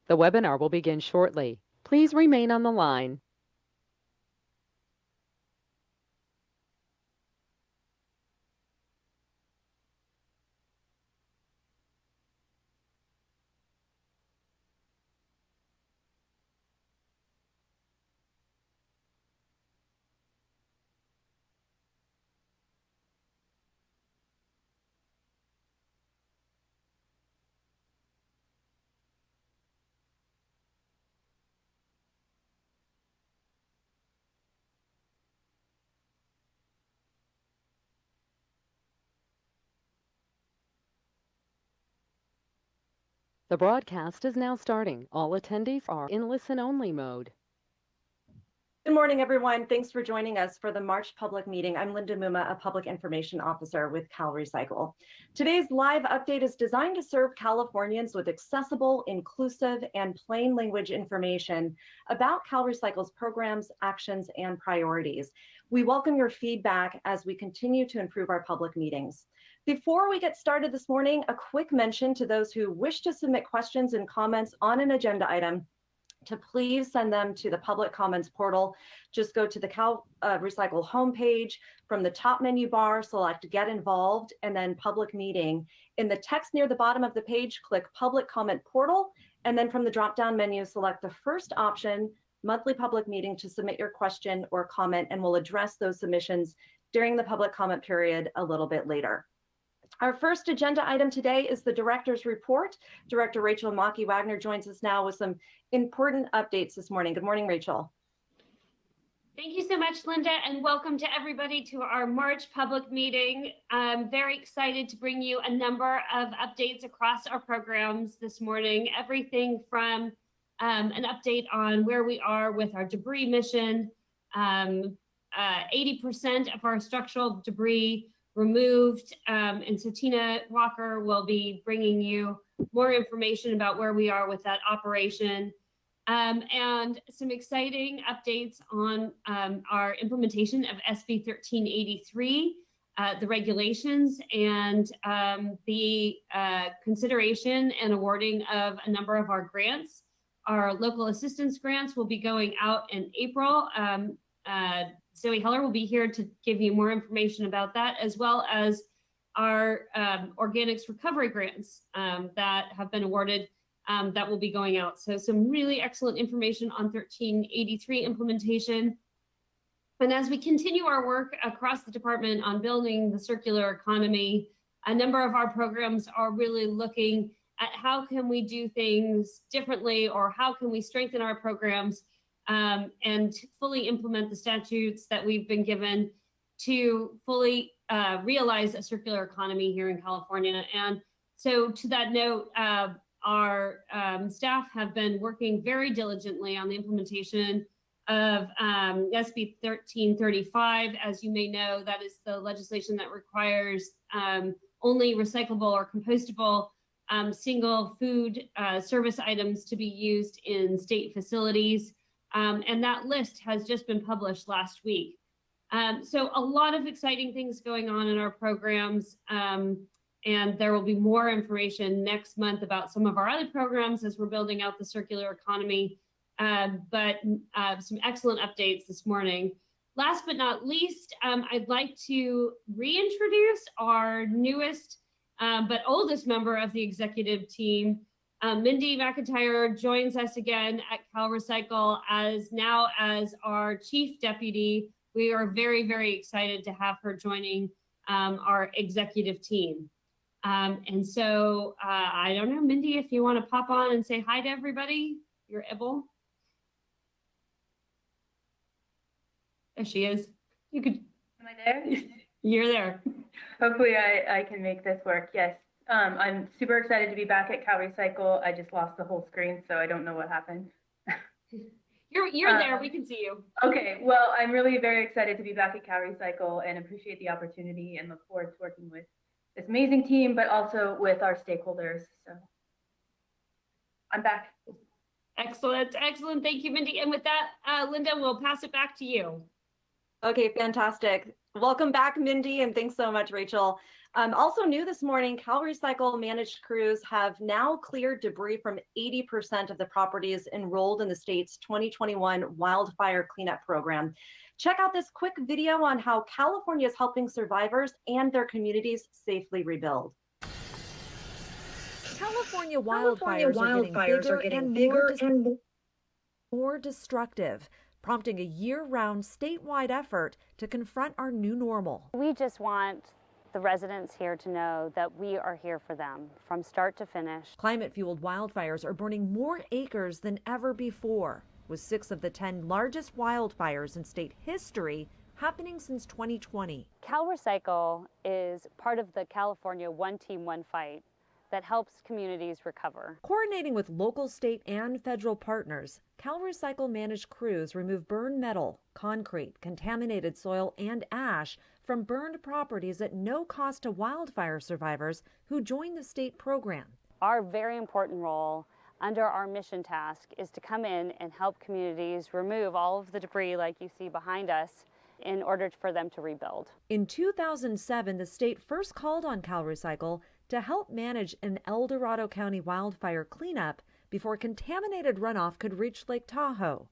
The webinar will begin shortly. Please remain on the line. The broadcast is now starting. All attendees are in listen-only mode. Good morning, everyone. Thanks for joining us for the March public meeting. I'm Linda Muma, a Public Information Officer with CalRecycle. Today's live update is designed to serve Californians with accessible, inclusive, and plain language information about CalRecycle's programs, actions, and priorities. We welcome your feedback as we continue to improve our public meetings. Before we get started this morning, a quick mention to those who wish to submit questions and comments on an agenda item to please send them to the public comments portal. Just go to the CalRecycle homepage. From the top menu bar, select Get Involved and then Public Meeting. In the text near the bottom of the page, click Public Comment Portal, and then from the drop-down menu, select the first option, Monthly Public Meeting, to submit your question or comment, and we'll address those submissions during the public comment period a little bit later. Our first agenda item today is the Director's Report. Director Rachel Maki-Wagner joins us now with some important updates this morning. Good morning, Rachel. Thank you so much, Linda, and welcome to everybody to our March public meeting. I'm very excited to bring you a number of updates across our programs this morning. Everything from an update on where we are with our debris mission, 80% of our structural debris removed, and so Tina Walker will be bringing you more information about where we are with that operation, and some exciting updates on our implementation of SB 1383, the regulations, and the consideration and awarding of a number of our grants. Our local assistance grants will be going out in April. Zoe Heller will be here to give you more information about that, as well as our organics recovery grants that have been awarded that will be going out. So some really excellent information on 1383 implementation. And as we continue our work across the department on building the circular economy, a number of our programs are really looking at how can we do things differently, or how can we strengthen our programs and fully implement the statutes that we've been given to fully realize a circular economy here in California. And so to that note, our staff have been working very diligently on the implementation of SB 1335. As you may know, that is the legislation that requires only recyclable or compostable single food service items to be used in state facilities. And that list has just been published last week. So a lot of exciting things going on in our programs, and there will be more information next month about some of our other programs as we're building out the circular economy, but some excellent updates this morning. Last but not least, I'd like to reintroduce our newest but oldest member of the executive team. Mindy McIntyre joins us again at CalRecycle as our Chief Deputy. We are very, very excited to have her joining our executive team. And so I don't know, Mindy, if you want to pop on and say hi to everybody, you're able. There she is. You could. Am I there? You're there. Hopefully I can make this work. Yes. I'm super excited to be back at CalRecycle. I just lost the whole screen, so I don't know what happened. You're there. We can see you. Okay. Well, I'm really very excited to be back at CalRecycle and appreciate the opportunity and look forward to working with this amazing team, but also with our stakeholders. So I'm back. Excellent. Excellent. Thank you, Mindy. And with that, Linda, we'll pass it back to you. Okay, fantastic. Welcome back, Mindy, and thanks so much, Rachel. Also new this morning, CalRecycle-managed crews have now cleared debris from 80% of the properties enrolled in the state's 2021 Wildfire Cleanup program. Check out this quick video on how California is helping survivors and their communities safely rebuild. California wildfires are getting bigger and more destructive, prompting a year-round statewide effort to confront our new normal. We just want the residents here to know that we are here for them from start to finish. Climate-fueled wildfires are burning more acres than ever before, with 6 of the 10 largest wildfires in state history happening since 2020. CalRecycle is part of the California One Team, One Fight that helps communities recover. Coordinating with local, state, and federal partners, CalRecycle-managed crews remove burned metal, concrete, contaminated soil, and ash from burned properties at no cost to wildfire survivors who join the state program. Our very important role under our mission task is to come in and help communities remove all of the debris like you see behind us in order for them to rebuild. In 2007, the state first called on CalRecycle to help manage an El Dorado County wildfire cleanup before contaminated runoff could reach Lake Tahoe.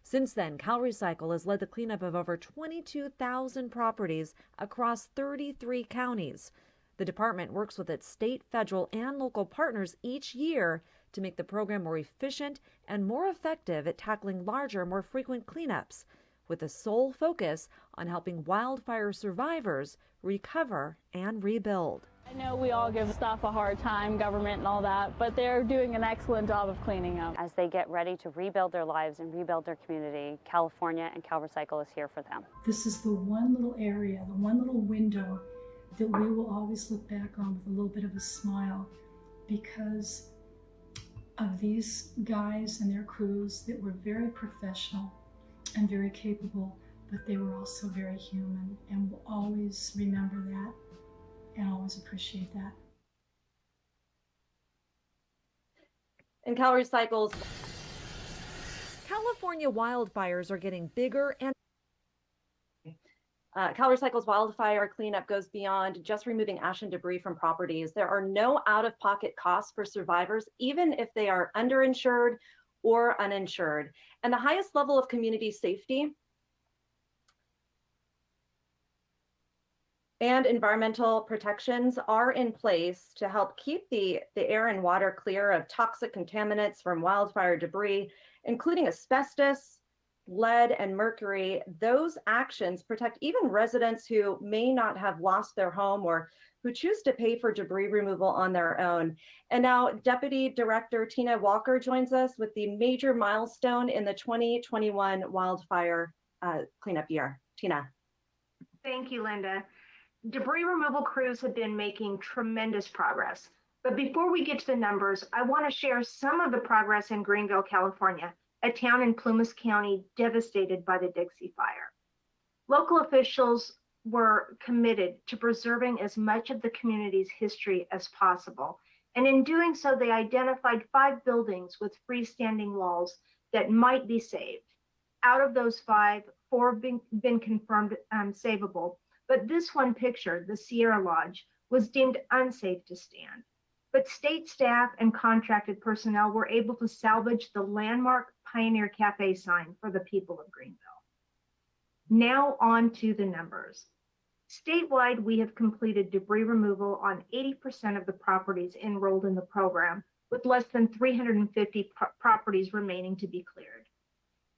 Since then, CalRecycle has led the cleanup of over 22,000 properties across 33 counties. The department works with its state, federal, and local partners each year to make the program more efficient and more effective at tackling larger, more frequent cleanups, with a sole focus on helping wildfire survivors recover and rebuild. I know we all give staff a hard time, government and all that, but they're doing an excellent job of cleaning up. As they get ready to rebuild their lives and rebuild their community, California and CalRecycle is here for them. This is the one little area, the one little window that we will always look back on with a little bit of a smile because of these guys and their crews that were very professional and very capable, but they were also very human, and we'll always remember that and always appreciate that. And CalRecycle's California wildfires are getting bigger and CalRecycle's wildfire cleanup goes beyond just removing ash and debris from properties. There are no out-of-pocket costs for survivors, even if they are underinsured or uninsured. And the highest level of community safety and environmental protections are in place to help keep the air and water clear of toxic contaminants from wildfire debris, including asbestos, lead, and mercury. Those actions protect even residents who may not have lost their home or who choose to pay for debris removal on their own. And now Deputy Director Tina Walker joins us with the major milestone in the 2021 wildfire cleanup year. Tina. Thank you, Linda. Debris removal crews have been making tremendous progress. But before we get to the numbers, I want to share some of the progress in Greenville, California, a town in Plumas County devastated by the Dixie Fire. Local officials were committed to preserving as much of the community's history as possible. And in doing so, they identified 5 buildings with freestanding walls that might be saved. Out of those 5, 4 have been confirmed savable. But this one picture, the Sierra Lodge, was deemed unsafe to stand. But state staff and contracted personnel were able to salvage the landmark Pioneer Cafe sign for the people of Greenville. Now on to the numbers. Statewide, we have completed debris removal on 80% of the properties enrolled in the program, with less than 350 properties remaining to be cleared.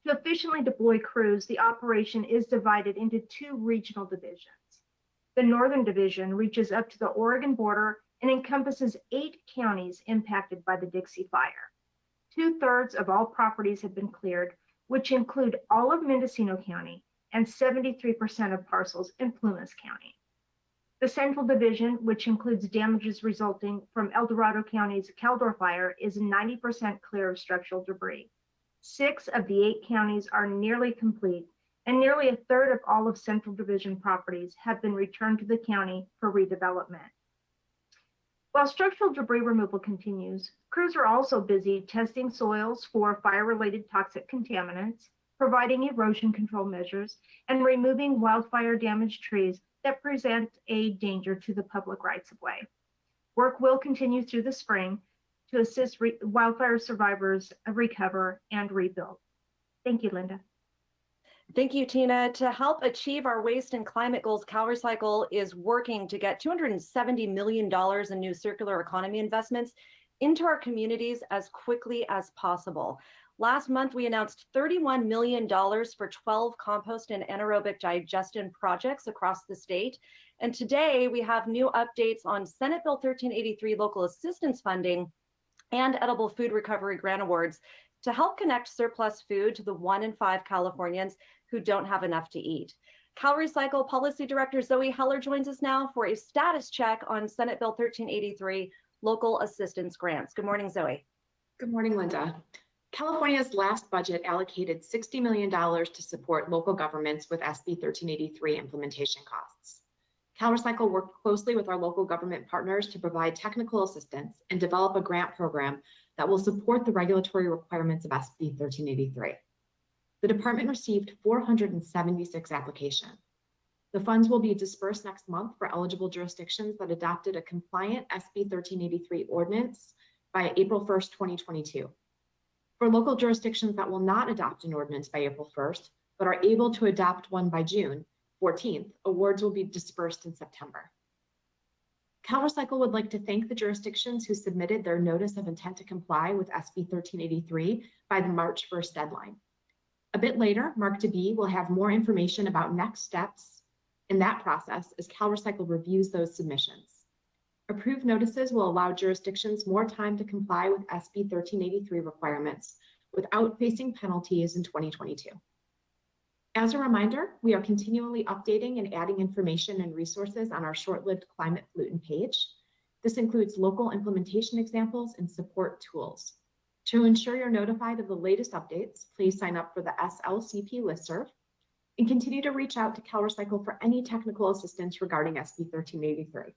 To efficiently deploy crews, the operation is divided into 2 regional divisions. The Northern Division reaches up to the Oregon border and encompasses 8 counties impacted by the Dixie Fire. 2/3 of all properties have been cleared, which include all of Mendocino County and 73% of parcels in Plumas County. The Central Division, which includes damages resulting from El Dorado County's Caldor Fire, is 90% clear of structural debris. 6 of the 8 counties are nearly complete, and nearly 1/3 of all of Central Division properties have been returned to the county for redevelopment. While structural debris removal continues, crews are also busy testing soils for fire-related toxic contaminants, providing erosion control measures, and removing wildfire damaged trees that present a danger to the public rights of way. Work will continue through the spring to assist wildfire survivors recover and rebuild. Thank you, Linda. Thank you, Tina. To help achieve our waste and climate goals, CalRecycle is working to get $270 million in new circular economy investments into our communities as quickly as possible. Last month, we announced $31 million for 12 compost and anaerobic digestion projects across the state. And today, we have new updates on Senate Bill 1383 local assistance funding and edible food recovery grant awards to help connect surplus food to the 1 in 5 Californians who don't have enough to eat. CalRecycle Policy Director Zoe Heller joins us now for a status check on Senate Bill 1383 local assistance grants. Good morning, Zoe. Good morning, Linda. California's last budget allocated $60 million to support local governments with SB 1383 implementation costs. CalRecycle worked closely with our local government partners to provide technical assistance and develop a grant program that will support the regulatory requirements of SB 1383. The department received 476 applications. The funds will be dispersed next month for eligible jurisdictions that adopted a compliant SB 1383 ordinance by April 1st, 2022. For local jurisdictions that will not adopt an ordinance by April 1st, but are able to adopt one by June 14th, awards will be dispersed in September. CalRecycle would like to thank the jurisdictions who submitted their notice of intent to comply with SB 1383 by the March 1st deadline. A bit later, Mark DeBee will have more information about next steps in that process as CalRecycle reviews those submissions. Approved notices will allow jurisdictions more time to comply with SB 1383 requirements without facing penalties in 2022. As a reminder, we are continually updating and adding information and resources on our short-lived climate pollutant page. This includes local implementation examples and support tools. To ensure you're notified of the latest updates, please sign up for the SLCP listserv and continue to reach out to CalRecycle for any technical assistance regarding SB 1383.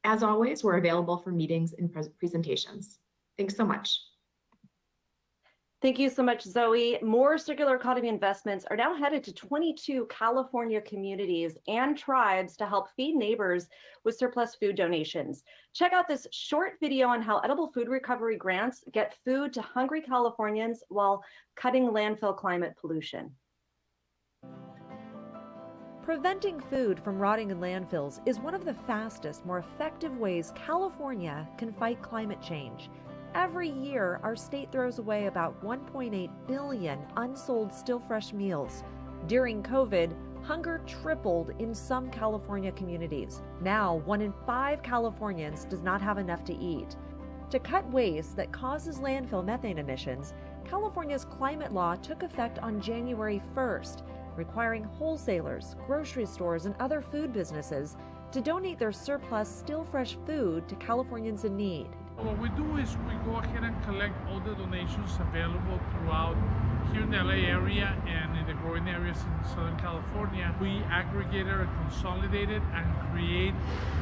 As always, we're available for meetings and presentations. Thanks so much. Thank you so much, Zoe. More circular economy investments are now headed to 22 California communities and tribes to help feed neighbors with surplus food donations. Check out this short video on how edible food recovery grants get food to hungry Californians while cutting landfill climate pollution. Preventing food from rotting in landfills is one of the fastest, more effective ways California can fight climate change. Every year, our state throws away about 1.8 billion unsold still fresh meals. During COVID, hunger tripled in some California communities. Now, 1 in 5 Californians does not have enough to eat. To cut waste that causes landfill methane emissions, California's climate law took effect on January 1st, requiring wholesalers, grocery stores, and other food businesses to donate their surplus still fresh food to Californians in need. What we do is we go ahead and collect all the donations available throughout here in the LA area and in the growing areas in Southern California. We aggregate it and consolidate it and create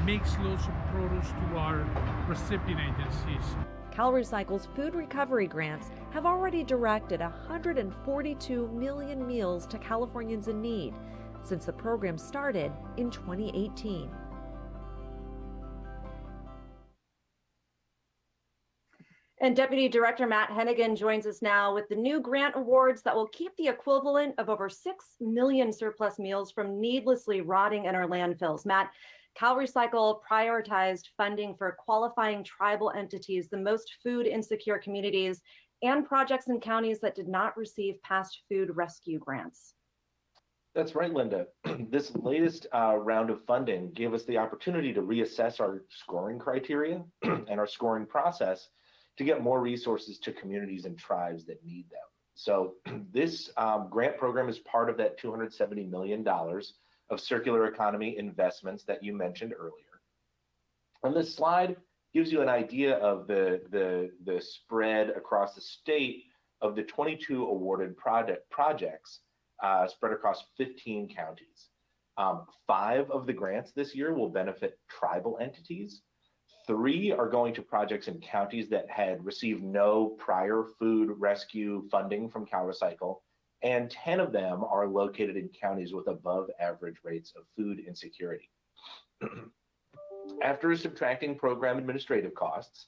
mixed loads of produce to our recipient agencies. CalRecycle's food recovery grants have already directed 142 million meals to Californians in need since the program started in 2018. And Deputy Director Matt Hennigan joins us now with the new grant awards that will keep the equivalent of over 6 million surplus meals from needlessly rotting in our landfills. Matt, CalRecycle prioritized funding for qualifying tribal entities, the most food insecure communities, and projects in counties that did not receive past food rescue grants. That's right, Linda. This latest round of funding gave us the opportunity to reassess our scoring criteria and our scoring process to get more resources to communities and tribes that need them. So this grant program is part of that $270 million of circular economy investments that you mentioned earlier. And this slide gives you an idea of the spread across the state of the 22 awarded projects spread across 15 counties. 5 of the grants this year will benefit tribal entities. 3 are going to projects in counties that had received no prior food rescue funding from CalRecycle, and 10 of them are located in counties with above average rates of food insecurity. After subtracting program administrative costs,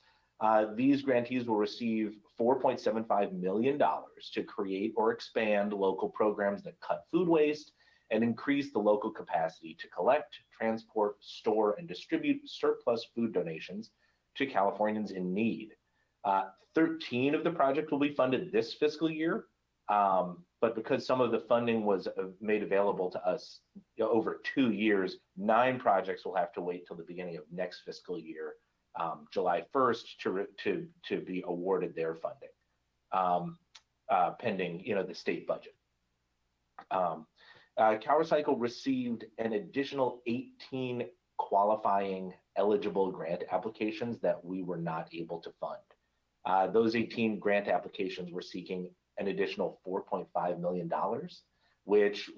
these grantees will receive $4.75 million to create or expand local programs that cut food waste and increase the local capacity to collect, transport, store, and distribute surplus food donations to Californians in need. 13 of the project will be funded this fiscal year, but because some of the funding was made available to us over 2 years, 9 projects will have to wait till the beginning of next fiscal year, July 1st, to be awarded their funding, pending the state budget. CalRecycle received an additional 18 qualifying eligible grant applications that we were not able to fund. Those 18 grant applications were seeking an additional $4.5 million, which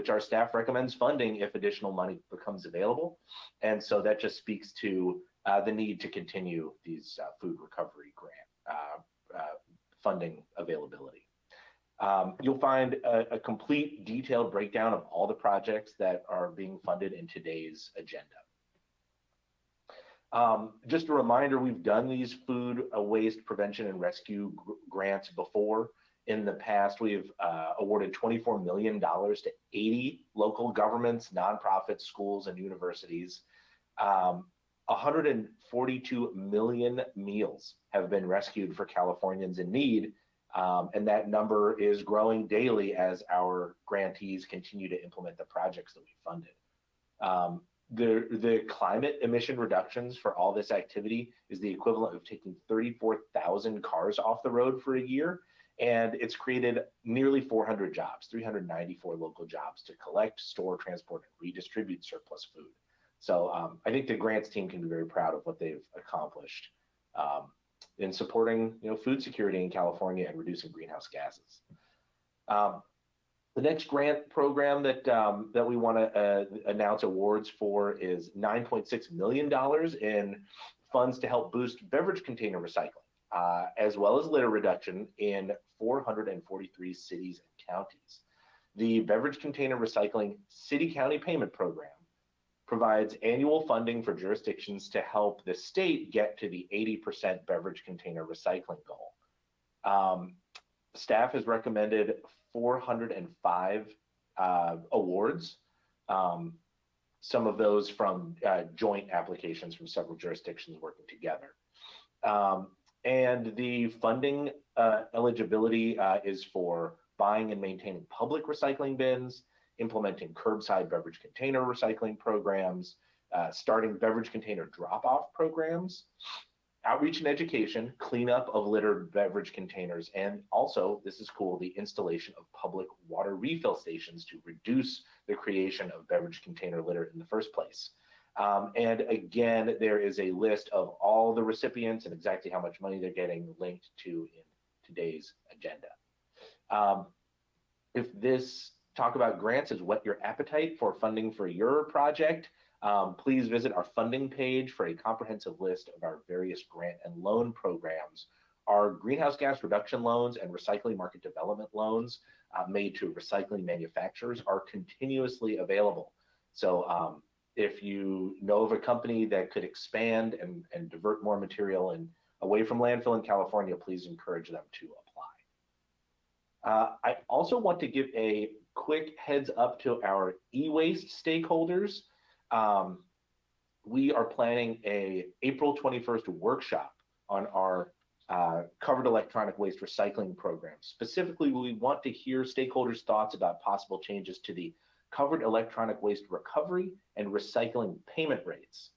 our staff recommends funding if additional money becomes available. And so that just speaks to the need to continue these food recovery grant funding availability. You'll find a complete detailed breakdown of all the projects that are being funded in today's agenda. Just a reminder, we've done these food waste prevention and rescue grants before. In the past, we've awarded $24 million to 80 local governments, nonprofits, schools, and universities. 142 million meals have been rescued for Californians in need, and that number is growing daily as our grantees continue to implement the projects that we funded. The climate emission reductions for all this activity is the equivalent of taking 34,000 cars off the road for a year, and it's created nearly 400 jobs, 394 local jobs to collect, store, transport, and redistribute surplus food. So I think the grants team can be very proud of what they've accomplished in supporting food security in California and reducing greenhouse gases. The next grant program that we want to announce awards for is $9.6 million in funds to help boost beverage container recycling, as well as litter reduction in 443 cities and counties. The Beverage Container Recycling City-County Payment Program provides annual funding for jurisdictions to help the state get to the 80% beverage container recycling goal. Staff has recommended 405 awards, some of those from joint applications from several jurisdictions working together. And the funding eligibility is for buying and maintaining public recycling bins, implementing curbside beverage container recycling programs, starting beverage container drop-off programs, outreach and education, cleanup of littered beverage containers, and also, this is cool, the installation of public water refill stations to reduce the creation of beverage container litter in the first place. And again, there is a list of all the recipients and exactly how much money they're getting linked to in today's agenda. If this talk about grants has whet your appetite for funding for your project, please visit our funding page for a comprehensive list of our various grant and loan programs. Our greenhouse gas reduction loans and recycling market development loans made to recycling manufacturers are continuously available. So if you know of a company that could expand and divert more material away from landfill in California, please encourage them to apply. I also want to give a quick heads up to our e-waste stakeholders. We are planning a April 21st workshop on our covered electronic waste recycling program. Specifically, we want to hear stakeholders' thoughts about possible changes to the covered electronic waste recovery and recycling payment rates.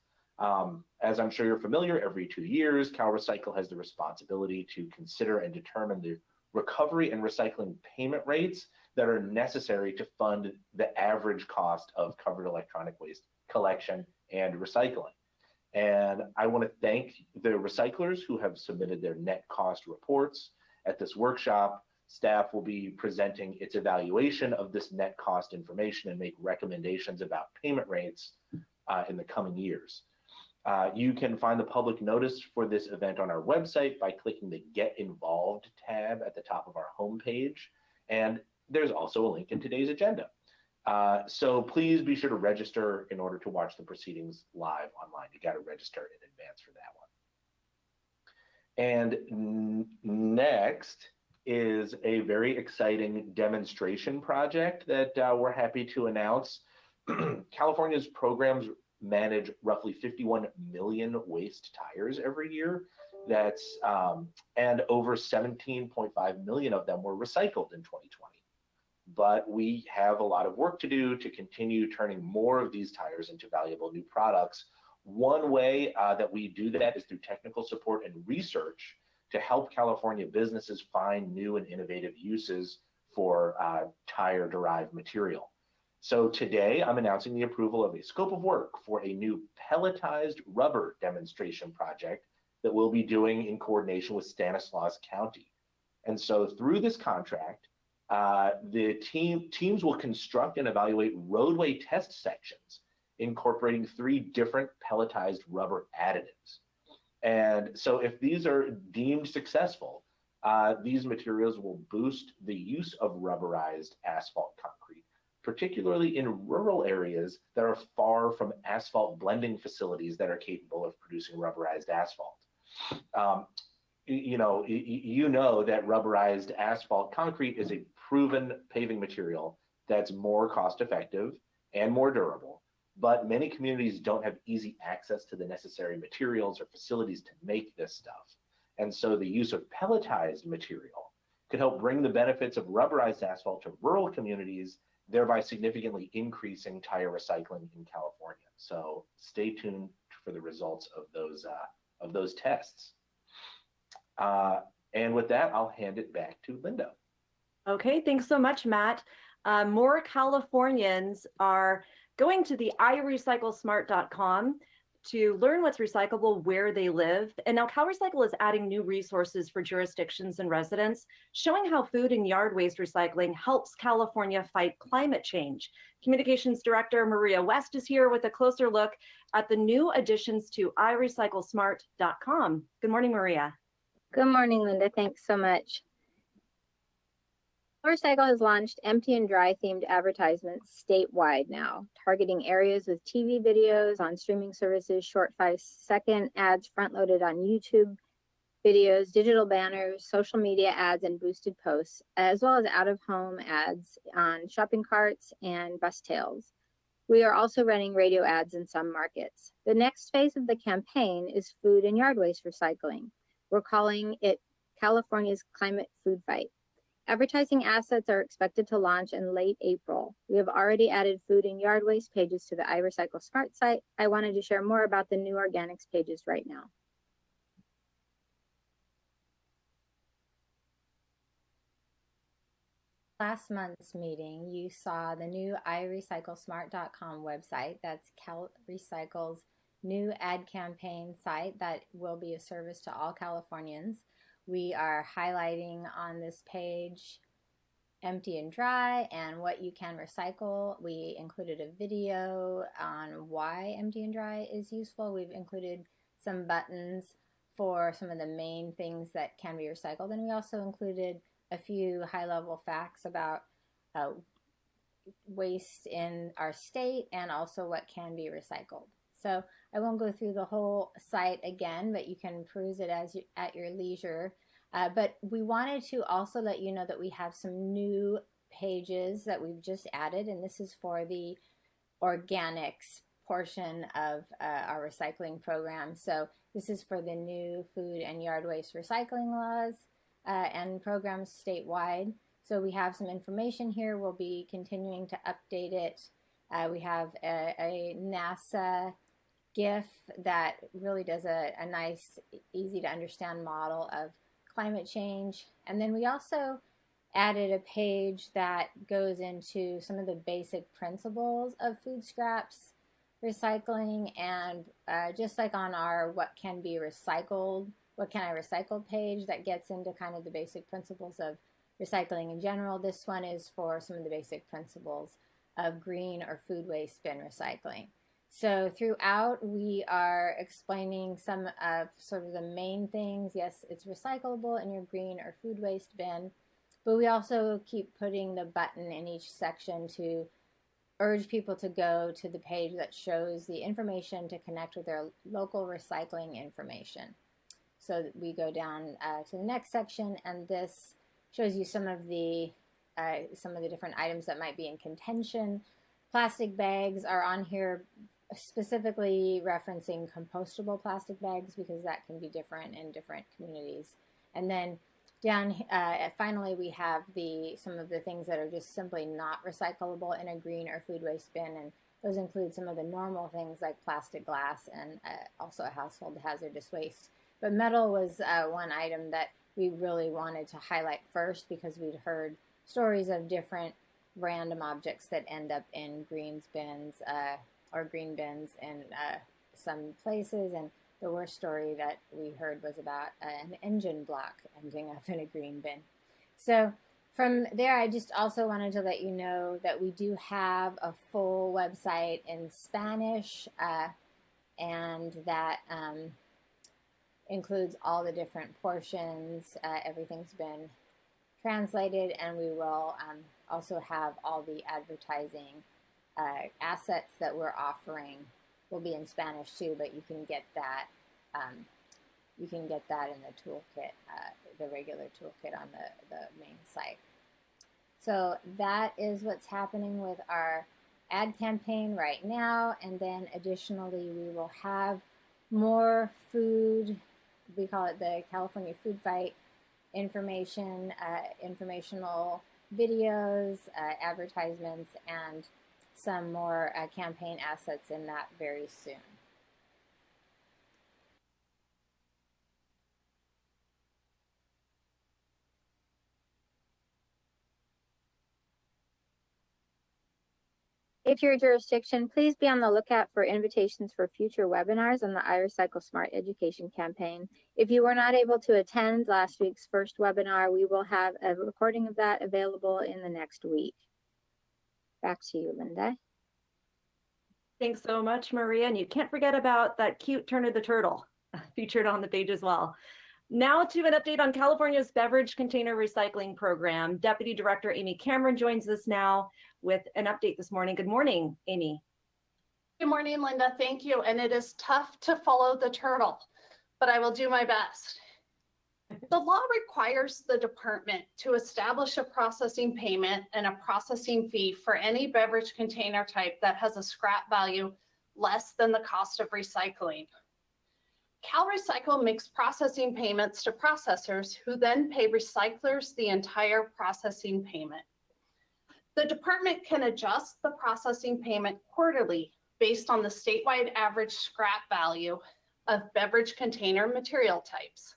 As I'm sure you're familiar, every 2 years, CalRecycle has the responsibility to consider and determine the recovery and recycling payment rates that are necessary to fund the average cost of covered electronic waste collection and recycling. And I want to thank the recyclers who have submitted their net cost reports. At this workshop, staff will be presenting its evaluation of this net cost information and make recommendations about payment rates in the coming years. You can find the public notice for this event on our website by clicking the Get Involved tab at the top of our homepage. And there's also a link in today's agenda. So please be sure to register in order to watch the proceedings live online. You got to register in advance for that one. And next is a very exciting demonstration project that we're happy to announce. California's programs manage roughly 51 million waste tires every year. That's and over 17.5 million of them were recycled in 2020. But we have a lot of work to do to continue turning more of these tires into valuable new products. One way that we do that is through technical support and research to help California businesses find new and innovative uses for tire-derived material. So today, I'm announcing the approval of a scope of work for a new pelletized rubber demonstration project that we'll be doing in coordination with Stanislaus County. And so through this contract, the teams will construct and evaluate roadway test sections incorporating 3 different pelletized rubber additives. And so if these are deemed successful, these materials will boost the use of rubberized asphalt concrete, particularly in rural areas that are far from asphalt blending facilities that are capable of producing rubberized asphalt. You know that rubberized asphalt concrete is a proven paving material that's more cost effective and more durable, but many communities don't have easy access to the necessary materials or facilities to make this stuff. And so the use of pelletized material could help bring the benefits of rubberized asphalt to rural communities, thereby significantly increasing tire recycling in California. So stay tuned for the results of those tests. And with that, I'll hand it back to Linda. Okay, thanks so much, Matt. More Californians are going to the iRecycleSmart.com to learn what's recyclable where they live. And now CalRecycle is adding new resources for jurisdictions and residents, showing how food and yard waste recycling helps California fight climate change. Communications Director Maria West is here with a closer look at the new additions to iRecycleSmart.com. Good morning, Maria. Good morning, Linda. Thanks so much. CalRecycle has launched empty and dry themed advertisements statewide now, targeting areas with TV videos on streaming services, short 5-second ads front-loaded on YouTube videos, digital banners, social media ads, and boosted posts, as well as out-of-home ads on shopping carts and bus tails. We are also running radio ads in some markets. The next phase of the campaign is food and yard waste recycling. We're calling it California's Climate Food Fight. Advertising assets are expected to launch in late April. We have already added food and yard waste pages to the iRecycleSmart site. I wanted to share more about the new organics pages right now. Last month's meeting, you saw the new iRecycleSmart.com website. That's CalRecycle's new ad campaign site that will be a service to all Californians. We are highlighting on this page empty and dry and what you can recycle. We included a video on why empty and dry is useful. We've included some buttons for some of the main things that can be recycled. And we also included a few high-level facts about waste in our state and also what can be recycled. So I won't go through the whole site again, but you can peruse it at your leisure. But we wanted to also let you know that we have some new pages that we've just added, and this is for the organics portion of our recycling program. So this is for the new food and yard waste recycling laws and programs statewide. So we have some information here. We'll be continuing to update it. We have a NASA GIF that really does a nice, easy to understand model of climate change. And then we also added a page that goes into some of the basic principles of food scraps recycling, and just like on our what can be recycled, what can I recycle page, that gets into kind of the basic principles of recycling in general. This one is for some of the basic principles of green or food waste bin recycling. So throughout, we are explaining some of sort of the main things. Yes, it's recyclable in your green or food waste bin, But we also keep putting the button in each section to urge people to go to the page that shows the information to connect with their local recycling information. So we go down to the next section, and this shows you some of the different items that might be in contention. Plastic bags are on here, specifically referencing compostable plastic bags, because that can be different in different communities. And then down finally, we have some of the things that are just simply not recyclable in a green or food waste bin, and those include some of the normal things like plastic, glass, and also household hazardous waste. But metal was one item that we really wanted to highlight first, because we'd heard stories of different random objects that end up in greens bins or green bins in some places, and the worst story that we heard was about an engine block ending up in a green bin. So from there, I just also wanted to let you know that we do have a full website in Spanish, and that includes all the different portions. Everything's been translated, and we will also have all the advertising assets that we're offering will be in Spanish too, but you can get that in the toolkit, the regular toolkit on the main site. So that is what's happening with our ad campaign right now, and then additionally we will have more food, we call it the California Food Fight information, informational videos, advertisements, and some more campaign assets in that very soon. If your jurisdiction, please be on the lookout for invitations for future webinars on the iRecycle-Smart education campaign. If you were not able to attend last week's first webinar, we will have a recording of that available in the next week. Back to you, Linda. Thanks so much, Maria. And you can't forget about that cute Turner the Turtle featured on the page as well. Now to an update on California's beverage container recycling program. Deputy Director Amy Cameron joins us now with an update this morning. Good morning, Amy. Good morning, Linda. Thank you. And it is tough to follow the turtle, but I will do my best. The law requires the department to establish a processing payment and a processing fee for any beverage container type that has a scrap value less than the cost of recycling. CalRecycle makes processing payments to processors who then pay recyclers the entire processing payment. The department can adjust the processing payment quarterly based on the statewide average scrap value of beverage container material types.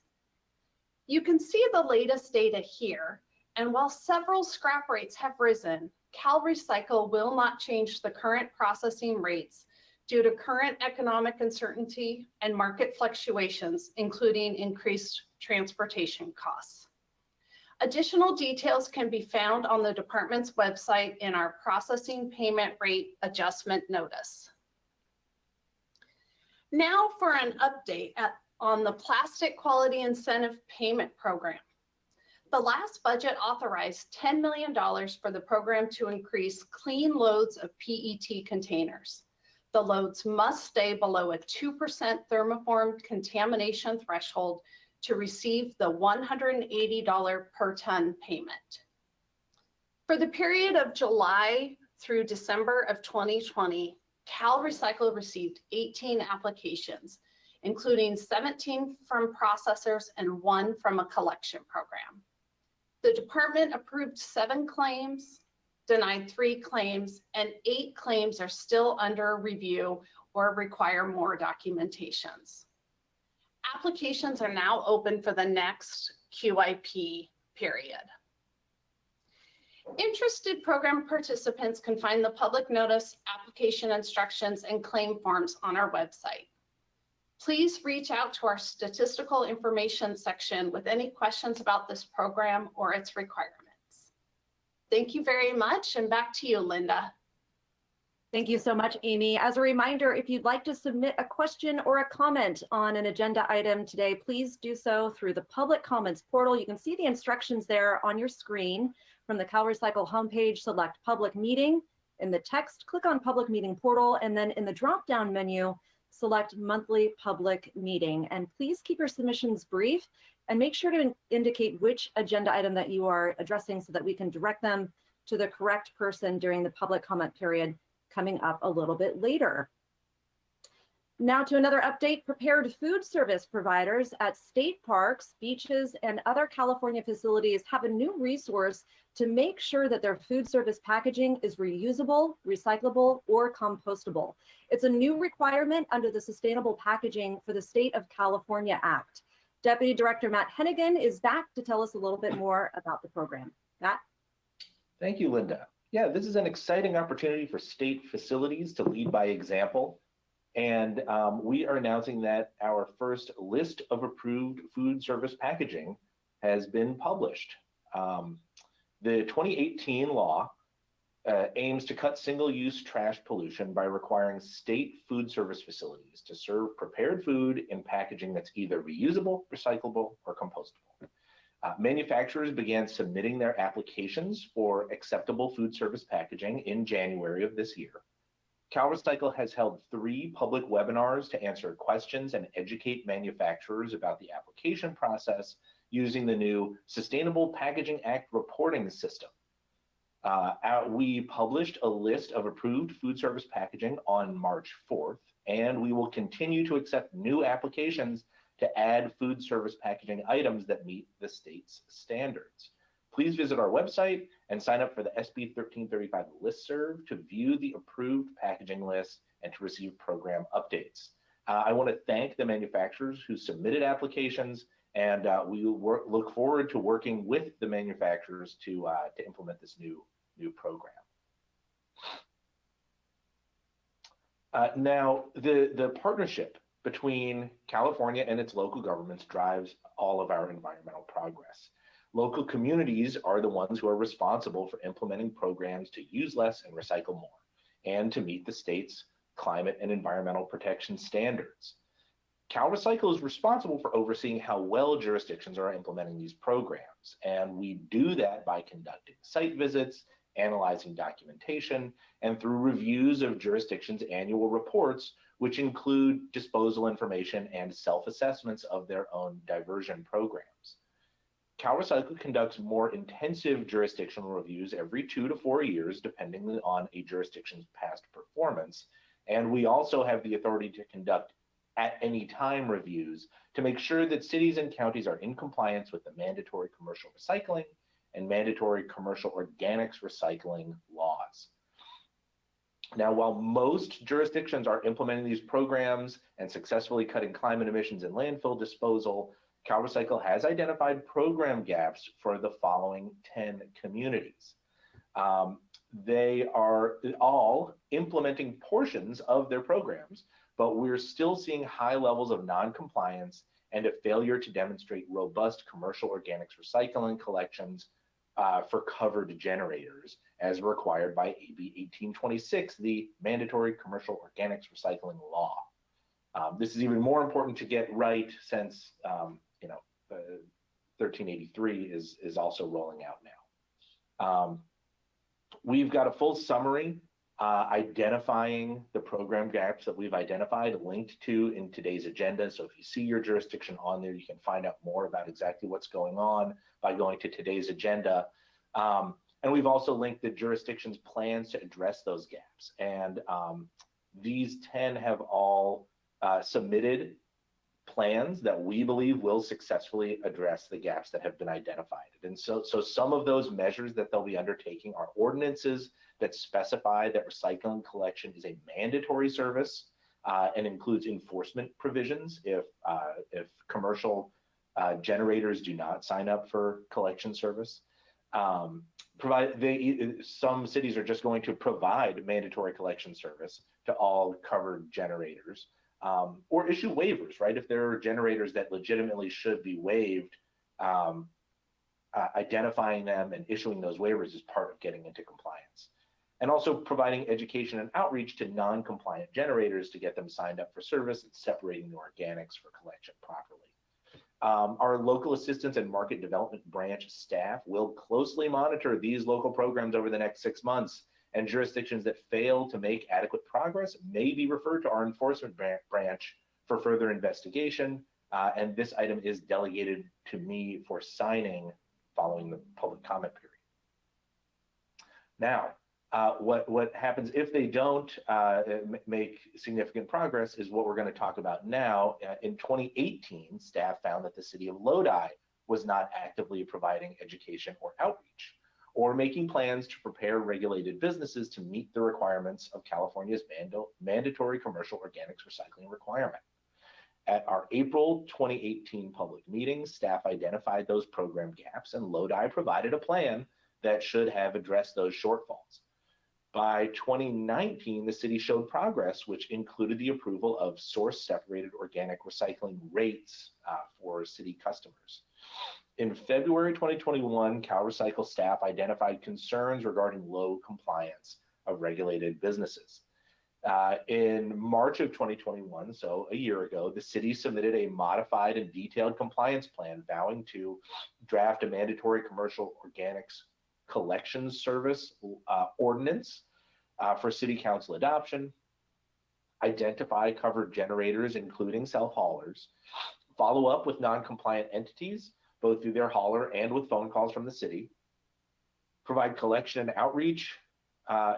You can see the latest data here, and while several scrap rates have risen, CalRecycle will not change the current processing rates due to current economic uncertainty and market fluctuations, including increased transportation costs. Additional details can be found on the department's website in our processing payment rate adjustment notice. Now for an update on the Plastic Quality Incentive Payment Program. The last budget authorized $10 million for the program to increase clean loads of PET containers. The loads must stay below a 2% thermoform contamination threshold to receive the $180 per ton payment. For the period of July through December of 2020, CalRecycle received 18 applications, including 17 from processors and 1 from a collection program. The department approved 7 claims, denied 3 claims, and 8 claims are still under review or require more documentations. Applications are now open for the next QIP period. Interested program participants can find the public notice, application instructions, and claim forms on our website. Please reach out to our statistical information section with any questions about this program or its requirements. Thank you very much, and back to you, Linda. Thank you so much, Amy. As a reminder, if you'd like to submit a question or a comment on an agenda item today, please do so through the public comments portal. You can see the instructions there on your screen. From the CalRecycle homepage, select public meeting. In the text, click on public meeting portal, and then in the drop-down menu, select monthly public meeting. And please keep your submissions brief and make sure to indicate which agenda item that you are addressing so that we can direct them to the correct person during the public comment period coming up a little bit later. Now to another update. Prepared food service providers at state parks, beaches, and other California facilities have a new resource to make sure that their food service packaging is reusable, recyclable, or compostable. It's a new requirement under the Sustainable Packaging for the State of California Act. Deputy Director Matt Hennigan is back to tell us a little bit more about the program. Matt? Thank you, Linda. Yeah, this is an exciting opportunity for state facilities to lead by example. And we are announcing that our first list of approved food service packaging has been published. The 2018 law aims to cut single-use trash pollution by requiring state food service facilities to serve prepared food in packaging that's either reusable, recyclable, or compostable. Manufacturers began submitting their applications for acceptable food service packaging in January of this year. CalRecycle has held 3 public webinars to answer questions and educate manufacturers about the application process using the new Sustainable Packaging Act reporting system. We published a list of approved food service packaging on March 4th, and we will continue to accept new applications to add food service packaging items that meet the state's standards. Please visit our website and sign up for the SB 1335 listserv to view the approved packaging list and to receive program updates. I want to thank the manufacturers who submitted applications, and we look forward to working with the manufacturers to implement this new program. Now, the partnership between California and its local governments drives all of our environmental progress. Local communities are the ones who are responsible for implementing programs to use less and recycle more, and to meet the state's climate and environmental protection standards. CalRecycle is responsible for overseeing how well jurisdictions are implementing these programs, and we do that by conducting site visits, analyzing documentation, and through reviews of jurisdictions' annual reports, which include disposal information and self-assessments of their own diversion programs. CalRecycle conducts more intensive jurisdictional reviews every 2 to 4 years, depending on a jurisdiction's past performance, and we also have the authority to conduct at any time reviews to make sure that cities and counties are in compliance with the mandatory commercial recycling and mandatory commercial organics recycling laws. Now, while most jurisdictions are implementing these programs and successfully cutting climate emissions and landfill disposal, CalRecycle has identified program gaps for the following 10 communities. They are all implementing portions of their programs, but we're still seeing high levels of non-compliance and a failure to demonstrate robust commercial organics recycling collections for covered generators, as required by AB 1826, the mandatory commercial organics recycling law. This is even more important to get right since 1383 is also rolling out now. We've got a full summary identifying the program gaps that we've identified linked to in today's agenda. So if you see your jurisdiction on there, you can find out more about exactly what's going on by going to today's agenda. And we've also linked the jurisdiction's plans to address those gaps. And these 10 have all submitted plans that we believe will successfully address the gaps that have been identified. And so some of those measures that they'll be undertaking are ordinances that specify that recycling collection is a mandatory service and includes enforcement provisions if commercial generators do not sign up for collection service. Some cities are just going to provide mandatory collection service to all covered generators. Or issue waivers, right? If there are generators that legitimately should be waived, identifying them and issuing those waivers is part of getting into compliance. and also providing education and outreach to non-compliant generators to get them signed up for service and separating the organics for collection properly. Our local assistance and market development branch staff will closely monitor these local programs over the next 6 months, and jurisdictions that fail to make adequate progress may be referred to our enforcement branch for further investigation, and this item is delegated to me for signing following the public comment period. Now, what happens if they don't make significant progress is what we're going to talk about now. In 2018, staff found that the city of Lodi was not actively providing education or outreach, or making plans to prepare regulated businesses to meet the requirements of California's mandatory commercial organics recycling requirement. At our April 2018 public meeting, staff identified those program gaps, and Lodi provided a plan that should have addressed those shortfalls. By 2019, the city showed progress, which included the approval of source-separated organic recycling rates for city customers. In February 2021, CalRecycle staff identified concerns regarding low compliance of regulated businesses. In March of 2021, so a year ago, the city submitted a modified and detailed compliance plan vowing to draft a mandatory commercial organics collection service ordinance for city council adoption, identify covered generators, including self-haulers, follow up with non-compliant entities, both through their hauler and with phone calls from the city, provide collection and outreach,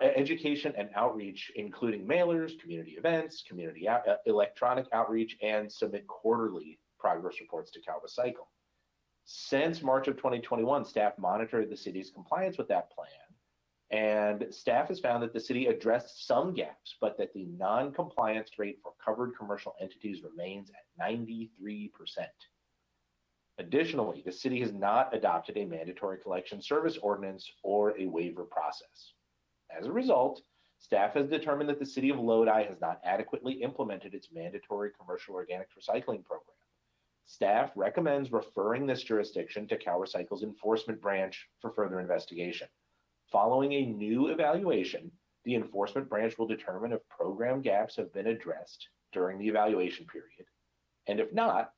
education and outreach, including mailers, community events, community electronic outreach, and submit quarterly progress reports to CalRecycle. Since March of 2021, staff monitored the city's compliance with that plan, and staff has found that the city addressed some gaps, but that the non-compliance rate for covered commercial entities remains at 93%. Additionally, the city has not adopted a mandatory collection service ordinance or a waiver process. As a result, staff has determined that the city of Lodi has not adequately implemented its mandatory commercial organics recycling program. Staff recommends referring this jurisdiction to CalRecycle's enforcement branch for further investigation. Following a new evaluation, the enforcement branch will determine if program gaps have been addressed during the evaluation period, and if not,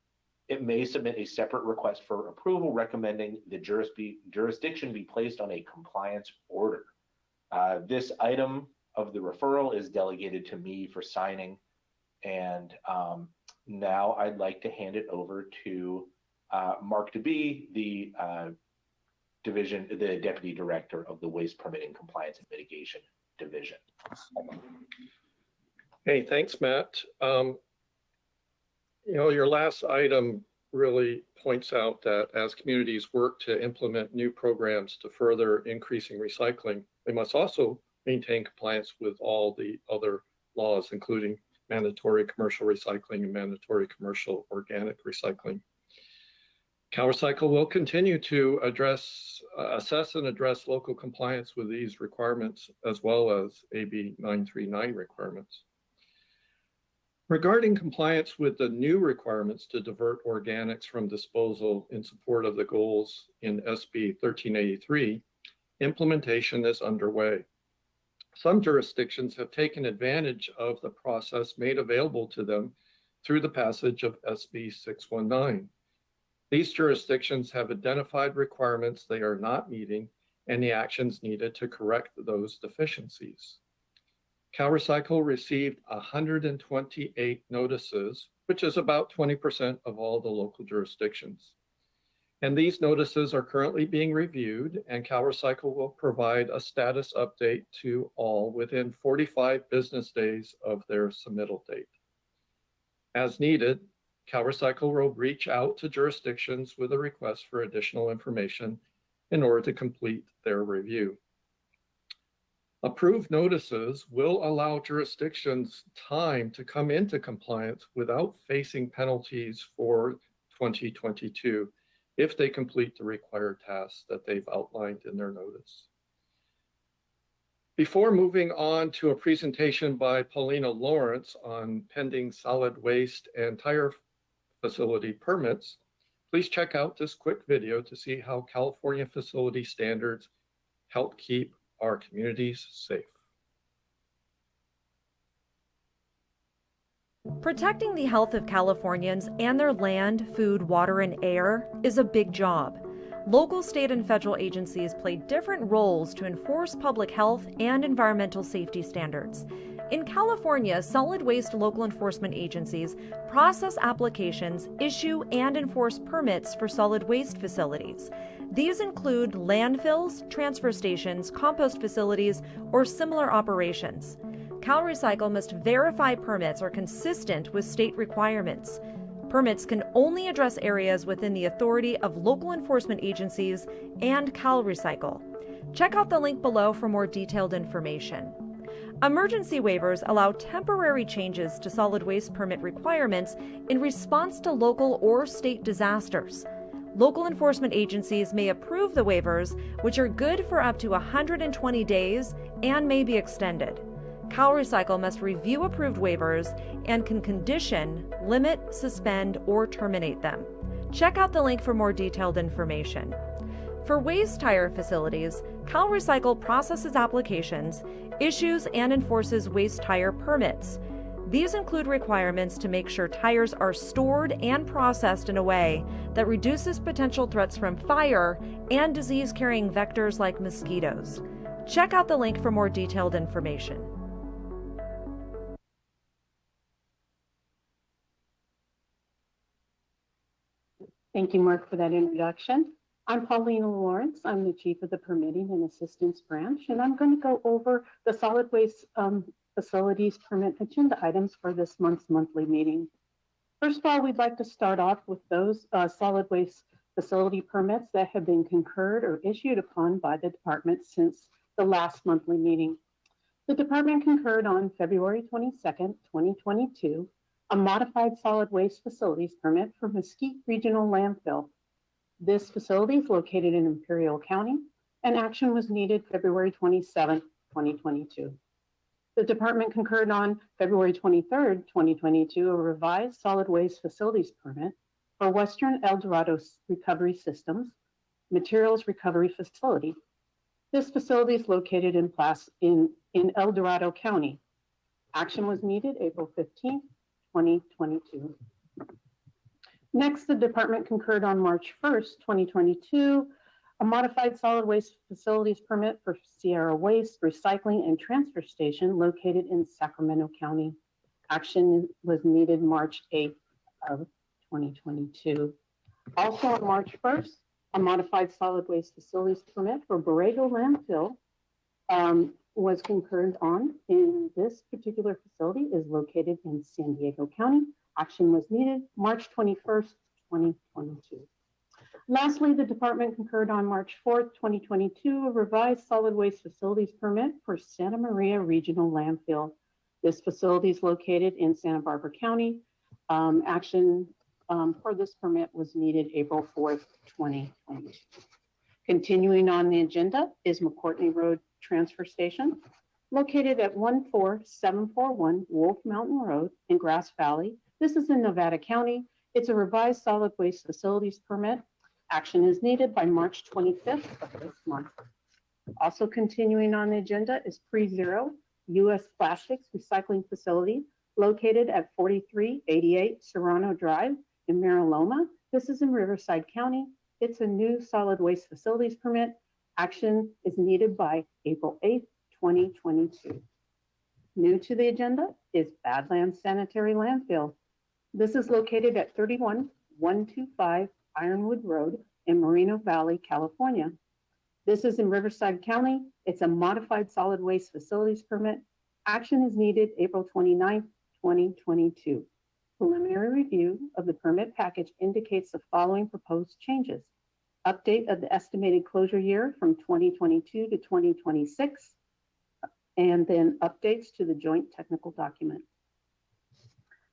it may submit a separate request for approval recommending the jurisdiction be placed on a compliance order. This item of the referral is delegated to me for signing, and now I'd like to hand it over to Mark DeBee, the Deputy Director of the Waste Permitting Compliance and Mitigation Division. Hey, thanks, Matt. Your last item really points out that as communities work to implement new programs to further increasing recycling, they must also maintain compliance with all the other laws, including mandatory commercial recycling and mandatory commercial organic recycling. CalRecycle will continue to assess and address local compliance with these requirements, as well as AB 939 requirements. Regarding compliance with the new requirements to divert organics from disposal in support of the goals in SB 1383, implementation is underway. Some jurisdictions have taken advantage of the process made available to them through the passage of SB 619. These jurisdictions have identified requirements they are not meeting and the actions needed to correct those deficiencies. CalRecycle received 128 notices, which is about 20% of all the local jurisdictions. And these notices are currently being reviewed, and CalRecycle will provide a status update to all within 45 business days of their submittal date. As needed, CalRecycle will reach out to jurisdictions with a request for additional information in order to complete their review. Approved notices will allow jurisdictions time to come into compliance without facing penalties for 2022 if they complete the required tasks that they've outlined in their notice. Before moving on to a presentation by Paulina Lawrence on pending solid waste and tire facility permits, please check out this quick video to see how California facility standards help keep our communities safe. Protecting the health of Californians and their land, food, water, and air is a big job. Local, state, and federal agencies play different roles to enforce public health and environmental safety standards. In California, solid waste local enforcement agencies process applications, issue, and enforce permits for solid waste facilities. These include landfills, transfer stations, compost facilities, or similar operations. CalRecycle must verify permits are consistent with state requirements. Permits can only address areas within the authority of local enforcement agencies and CalRecycle. Check out the link below for more detailed information. Emergency waivers allow temporary changes to solid waste permit requirements in response to local or state disasters. Local enforcement agencies may approve the waivers, which are good for up to 120 days and may be extended. CalRecycle must review approved waivers and can condition, limit, suspend, or terminate them. Check out the link for more detailed information. For waste tire facilities, CalRecycle processes applications, issues and enforces waste tire permits. These include requirements to make sure tires are stored and processed in a way that reduces potential threats from fire and disease-carrying vectors like mosquitoes. Check out the link for more detailed information. Thank you, Mark, for that introduction. I'm Paulina Lawrence. I'm the Chief of the Permitting and Assistance Branch, and I'm going to go over the solid waste facilities permit agenda items for this month's monthly meeting. First of all, we'd like to start off with those solid waste facility permits that have been concurred or issued upon by the department since the last monthly meeting. The department concurred on February 22nd, 2022, a modified solid waste facilities permit for Mesquite Regional Landfill. This facility is located in Imperial County, and action was needed February 27th, 2022. The department concurred on February 23rd, 2022, a revised solid waste facilities permit for Western El Dorado Recovery Systems Materials Recovery Facility. This facility is located in El Dorado County. Action was needed April 15th, 2022. Next, the department concurred on March 1st, 2022, a modified solid waste facilities permit for Sierra Waste Recycling and Transfer Station located in Sacramento County. Action was needed March 8th of 2022. Also on March 1st, a modified solid waste facilities permit for Borrego Landfill was concurred on, and this particular facility is located in San Diego County. Action was needed March 21st, 2022. Lastly, the department concurred on March 4th, 2022, a revised solid waste facilities permit for Santa Maria Regional Landfill. This facility is located in Santa Barbara County. Action for this permit was needed April 4th, 2022. Continuing on the agenda is McCourtney Road Transfer Station, located at 14741 Wolf Mountain Road in Grass Valley. This is in Nevada County. It's a revised solid waste facilities permit. Action is needed by March 25th of this month. Also continuing on the agenda is Pre-Zero U.S. Plastics Recycling Facility, located at 4388 Serrano Drive in Mariloma. This is in Riverside County. It's a new solid waste facilities permit. Action is needed by April 8th, 2022. New to the agenda is Badlands Sanitary Landfill. This is located at 31125 Ironwood Road in Moreno Valley, California. This is in Riverside County. It's a modified solid waste facilities permit. Action is needed April 29th, 2022. Preliminary review of the permit package indicates the following proposed changes. Update of the estimated closure year from 2022 to 2026, and then updates to the joint technical document.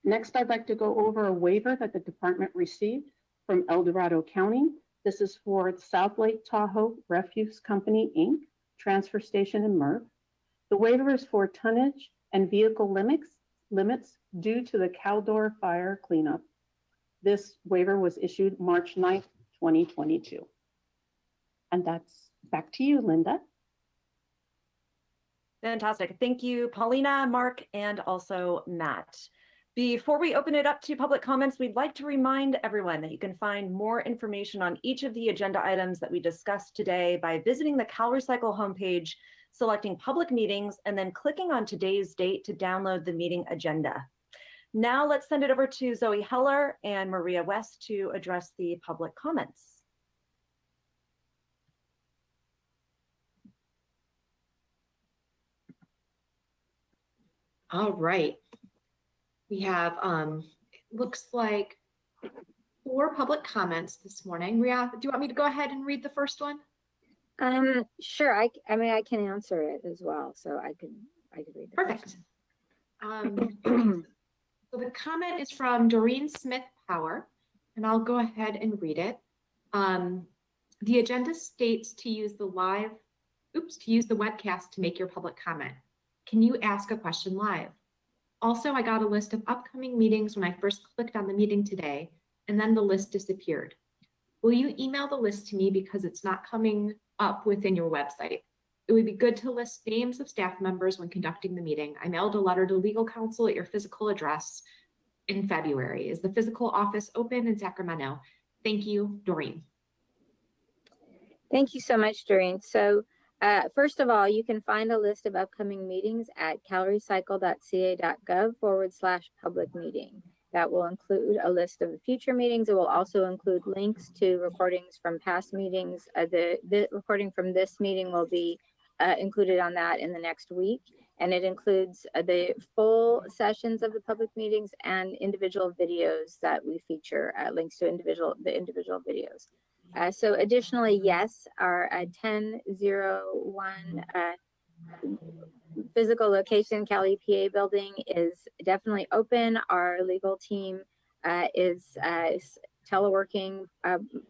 Next, I'd like to go over a waiver that the department received from El Dorado County. This is for South Lake Tahoe Refuse Company, Inc., Transfer Station in MRF. The waiver is for tonnage and vehicle limits due to the Wildfire Cleanup. This waiver was issued March 9th, 2022. And that's back to you, Linda. Fantastic. Thank you, Paulina, Mark, and also Matt. Before we open it up to public comments, we'd like to remind everyone that you can find more information on each of the agenda items that we discussed today by visiting the CalRecycle homepage, selecting public meetings, and then clicking on today's date to download the meeting agenda. Now let's send it over to Zoe Heller and Maria West to address the public comments. All right. We have, looks like 4 public comments this morning. Ria, do you want me to go ahead and read the first one? Sure. I mean, I can answer it as well, so I could read the Perfect. So the comment is from Doreen Smith Power, and I'll go ahead and read it. The agenda states to use the webcast to make your public comment. Can you ask a question live? Also, I got a list of upcoming meetings when I first clicked on the meeting today, and then the list disappeared. Will you email the list to me because it's not coming up within your website? It would be good to list names of staff members when conducting the meeting. I mailed a letter to legal counsel at your physical address in February. Is the physical office open in Sacramento? Thank you, Doreen. Thank you so much, Doreen. So first of all, you can find a list of upcoming meetings at calrecycle.ca.gov/public meeting. That will include a list of the future meetings. It will also include links to recordings from past meetings. The recording from this meeting will be included on that in the next week. And it includes the full sessions of the public meetings and individual videos that we feature, links to the individual videos. So additionally, yes, our 1001 physical location Cal EPA building is definitely open. Our legal team is teleworking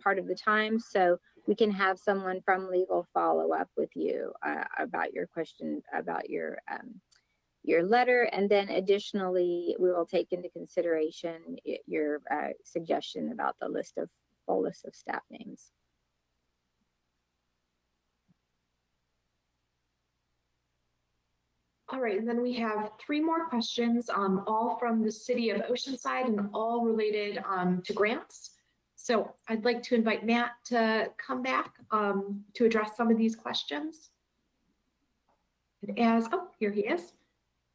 part of the time, so we can have someone from legal follow up with you about your question about your letter, and then additionally we will take into consideration your suggestion about the full list of staff names. All right, and then we have 3 more questions, all from the city of Oceanside and all related to grants. So I'd like to invite Matt to come back to address some of these questions. Here he is.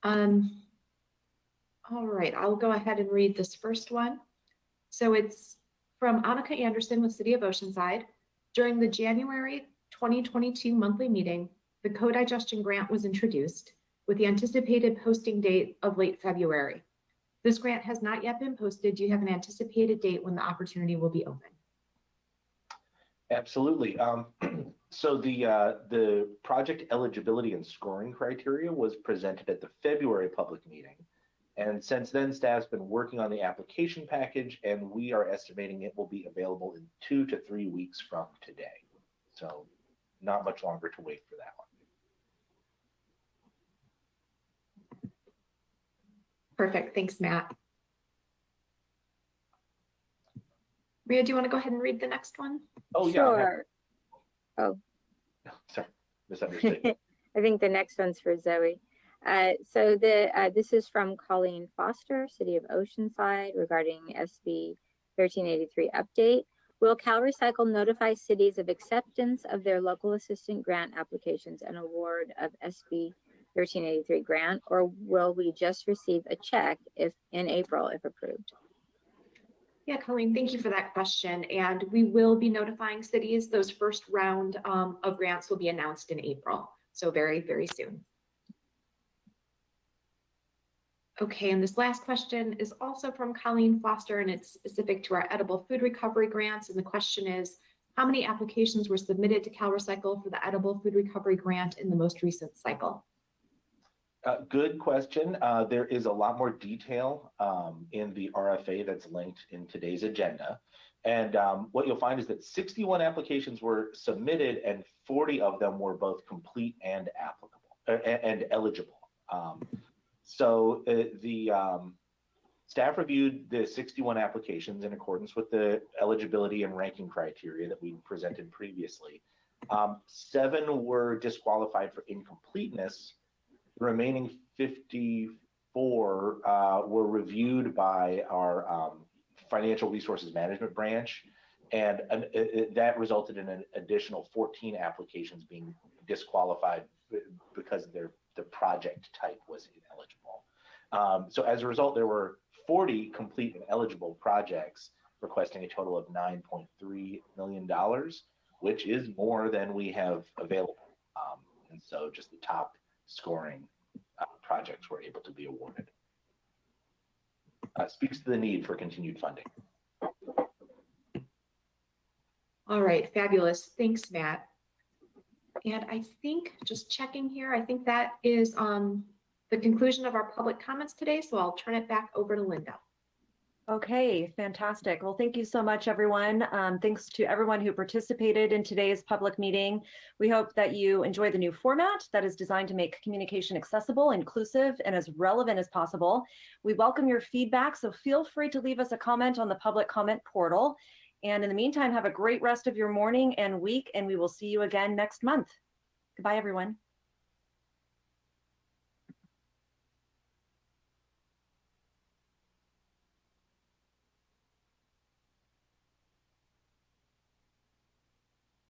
All right, I'll go ahead and read this first one. So it's from Annika Anderson with City of Oceanside. During the January 2022 monthly meeting, the co-digestion grant was introduced with the anticipated posting date of late February. This grant has not yet been posted. Do you have an anticipated date when the opportunity will be open? Absolutely. So the project eligibility and scoring criteria was presented at the February public meeting. And since then, staff's been working on the application package, and we are estimating it will be available in 2 to 3 weeks from today. So not much longer to wait for that one. Perfect. Thanks, Matt. Maria, do you want to go ahead and read the next one? Oh, yeah. Sure. Oh. Sorry, misunderstood. I think the next one's for Zoe. So this is from Colleen Foster, City of Oceanside, regarding SB 1383 update. Will CalRecycle notify cities of acceptance of their local assistant grant applications and award of SB 1383 grant, or will we just receive a check in April if approved? Yeah, Colleen, thank you for that question. And we will be notifying cities. Those first round of grants will be announced in April. So very, very soon. Okay, and this last question is also from Colleen Foster, and it's specific to our edible food recovery grants. And the question is, how many applications were submitted to CalRecycle for the edible food recovery grant in the most recent cycle? Good question. There is a lot more detail in the RFA that's linked in today's agenda. And what you'll find is that 61 applications were submitted and 40 of them were both complete and applicable and eligible. So the staff reviewed the 61 applications in accordance with the eligibility and ranking criteria that we presented previously. 7 were disqualified for incompleteness, The remaining 54 were reviewed by our financial resources management branch, and that resulted in an additional 14 applications being disqualified because the project type was ineligible. So as a result, there were 40 complete and eligible projects requesting a total of $9.3 million, which is more than we have available. And so just the top scoring projects were able to be awarded. Speaks to the need for continued funding. All right, fabulous. Thanks, Matt. And I think, just checking here, I think that is the conclusion of our public comments today. So I'll turn it back over to Linda. Okay, fantastic. Well, thank you so much, everyone. Thanks to everyone who participated in today's public meeting. We hope that you enjoy the new format that is designed to make communication accessible, inclusive, and as relevant as possible. We welcome your feedback, so feel free to leave us a comment on the public comment portal. And in the meantime, have a great rest of your morning and week, and we will see you again next month. Goodbye, everyone.